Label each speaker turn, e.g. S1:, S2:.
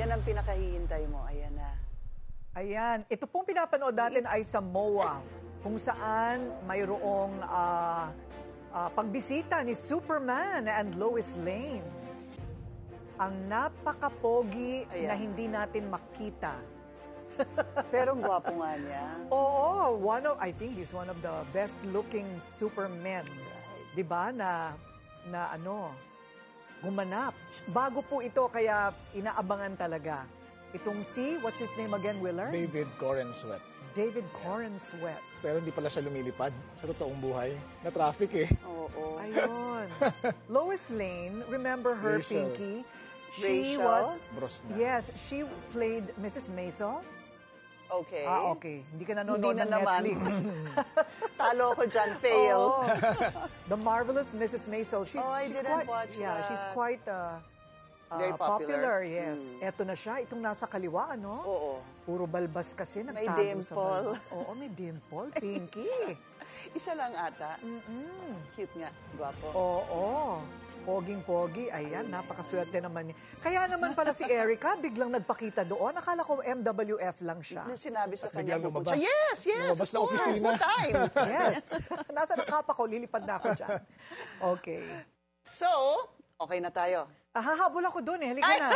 S1: Yan ang pinakahihintay mo. Ayan na.
S2: Ayan. Ito pong pinapanood natin ay sa MOA, kung saan mayroong pagbisita ni Superman and Lois Lane. Ang napakapogi na hindi natin makita.
S1: Pero ang gwapo nga niya.
S2: Oo, I think he's one of the best-looking Supermen. Diba? Na gumanap. Bago po ito, kaya inaabangan talaga. Itong what's his name again, Willard?
S3: David Corenswet.
S2: David Corenswet.
S3: Pero hindi pala siya lumilipad sa totoong buhay. Na-traffic eh.
S1: Oo.
S2: Ayun. Lois Lane, remember her,
S3: Rachel.
S2: Pinky? She
S1: Rachel?
S2: was...
S3: Brosnan.
S2: Yes, she played Mrs. Maisel.
S1: Okay.
S2: Okay. Hindi ka nanonood
S1: Hindi na
S2: ng
S1: naman.
S2: Netflix.
S1: Talo ko dyan. Fail.
S2: Oo. The Marvelous Mrs. Maisel. She's
S1: I
S2: she's
S1: didn't
S2: quite,
S1: watch
S2: yeah,
S1: that.
S2: she's quite
S1: Very popular.
S2: yes. Eto na siya, itong nasa kaliwa, ano?
S1: Oo.
S2: Puro balbas kasi,
S1: May
S2: nagtago sa
S1: dimple.
S2: balbas. Oo, may dimple, Pinky.
S1: Isa lang ata. Cute nga. Gwapo.
S2: Oo. Poging-pogi. Ayan, napakaswerte naman niya. Kaya naman pala si Erica, biglang nagpakita doon. Akala ko MWF lang siya.
S1: Sinabi sa
S3: At
S1: kanya
S3: biglang
S1: pupunta.
S3: lumabas.
S1: Yes,
S3: Lumabas
S1: of
S3: na
S1: course.
S3: opisina.
S1: Full time.
S2: Yes. Nasa nakapa ko, lilipad na ako dyan. Okay.
S1: So, okay na tayo.
S2: Hahabol ako doon eh. Halika na.